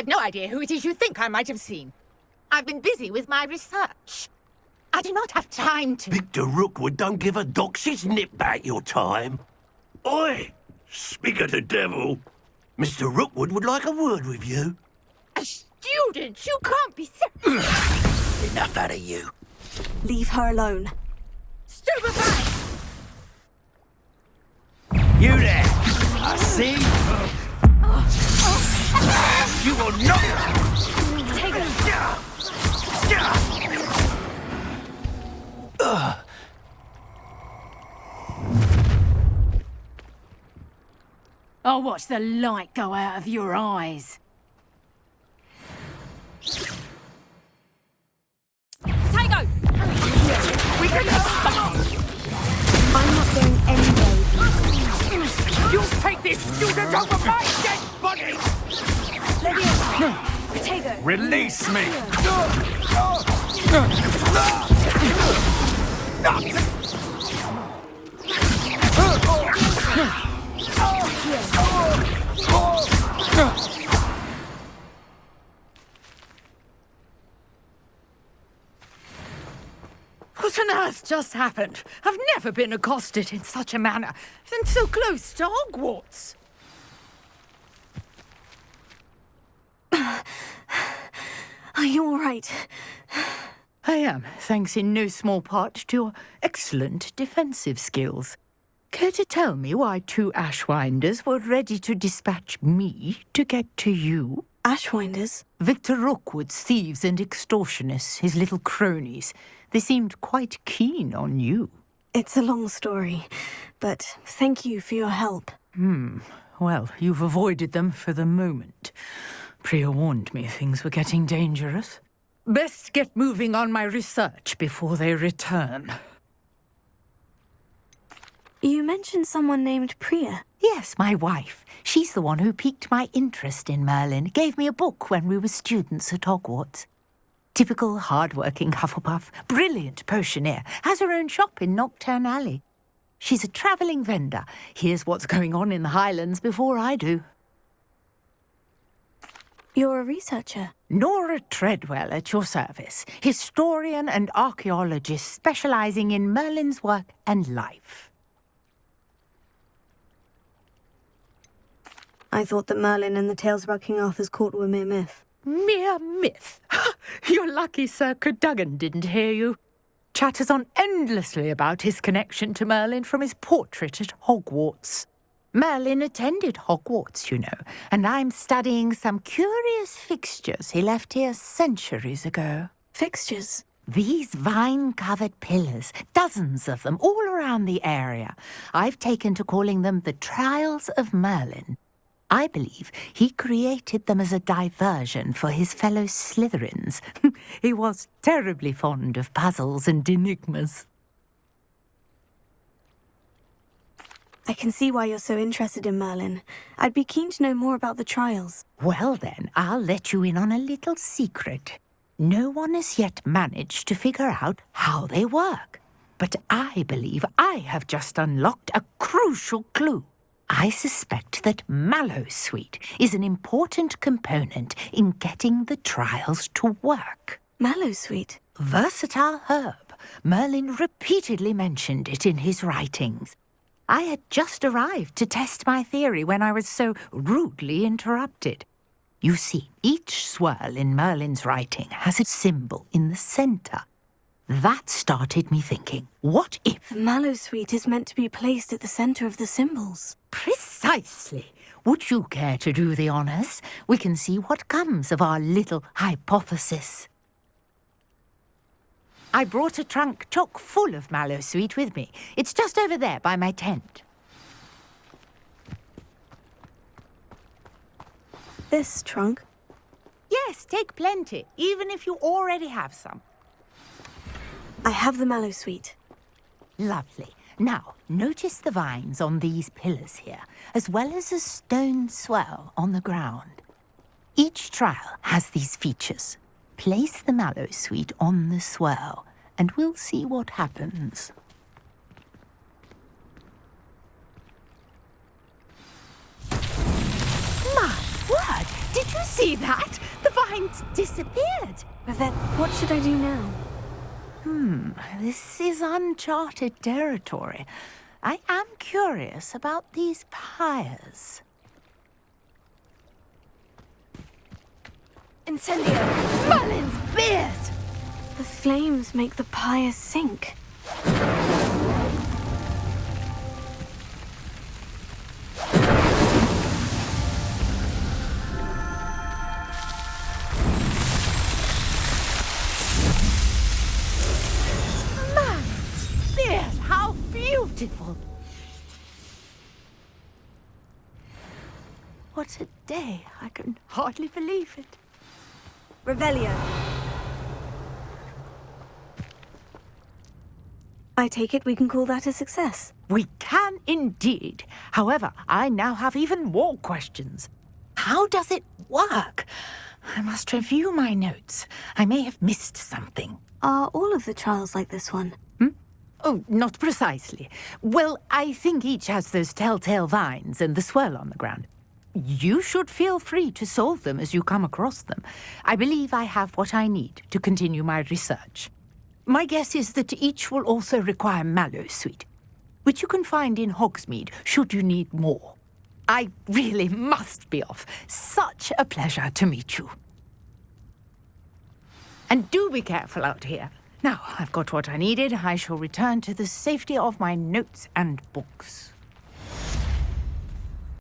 I've no idea who it is you think I might have seen. I've been busy with my research. I do not have time to... Victor Rookwood don't give a doxy's nip back your time. Oi! Speak of the devil. Mr. Rookwood would like a word with you. A student? You can't be so... Enough out of you. Leave her alone. Stupefy! You there! I see. You will not... Take her. I'll watch the light go out of your eyes. Tango! We can go! I'm not going anywhere. You take this student over my dead body! Protego! Release me! What on earth just happened? I've never been accosted in such a manner, and so close to Hogwarts. Are you all right? I am, thanks in no small part to your excellent defensive skills. Care to tell me why two Ashwinders were ready to dispatch me to get to you? Ashwinders? Victor Rookwood's thieves and extortionists, his little cronies. They seemed quite keen on you. It's a long story, but thank you for your help. Well, you've avoided them for the moment. Priya warned me things were getting dangerous. Best get moving on my research before they return. You mentioned someone named Priya. Yes, my wife. She's the one who piqued my interest in Merlin, gave me a book when we were students at Hogwarts. Typical hard-working Hufflepuff, brilliant potioneer, has her own shop in Nocturne Alley. She's a travelling vendor, hears what's going on in the Highlands before I do. You're a researcher. Nora Treadwell at your service, historian and archaeologist specialising in Merlin's work and life. I thought that Merlin and the tales about King Arthur's court were mere myth. Mere myth? You're lucky Sir Cadogan didn't hear you. Chatters on endlessly about his connection to Merlin from his portrait at Hogwarts. Merlin attended Hogwarts, you know, and I'm studying some curious fixtures he left here centuries ago. Fixtures? These vine-covered pillars, dozens of them, all around the area. I've taken to calling them the Trials of Merlin. I believe he created them as a diversion for his fellow Slytherins. He was terribly fond of puzzles and enigmas. I can see why you're so interested in Merlin. I'd be keen to know more about the trials. Well then, I'll let you in on a little secret. No one has yet managed to figure out how they work. But I believe I have just unlocked a crucial clue. I suspect that Mallowsweet is an important component in getting the trials to work. Mallowsweet? Versatile herb. Merlin repeatedly mentioned it in his writings. I had just arrived to test my theory when I was so rudely interrupted. You see, each swirl in Merlin's writing has a symbol in the centre. That started me thinking, what if... The Mallowsweet is meant to be placed at the centre of the symbols. Precisely. Would you care to do the honours? We can see what comes of our little hypothesis. I brought a trunk chock full of Mallowsweet with me. It's just over there by my tent. This trunk? Yes, take plenty, even if you already have some. I have the Mallowsweet. Lovely. Now, notice the vines on these pillars here, as well as a stone swell on the ground. Each trial has these features. Place the Mallowsweet on the swirl, and we'll see what happens. My word! Did you See that? The vines disappeared. Yvette, what should I do now? This is uncharted territory. I am curious about these pyres. Incendio! Merlin's beard! The flames make the pyre sink. Merlin's beard! How beautiful! What a day. I can hardly believe it. Revelio. I take it we can call that a success. We can indeed. However, I now have even more questions. How does it work? I must review my notes. I may have missed something. Are all of the trials like this one? Oh, not precisely. Well, I think each has those telltale vines and the swirl on the ground. You should feel free to solve them as you come across them. I believe I have what I need to continue my research. My guess is that each will also require mallow sweet, which you can find in Hogsmeade should you need more. I really must be off. Such a pleasure to meet you. And do be careful out here. Now, I've got what I needed. I shall return to the safety of my notes and books.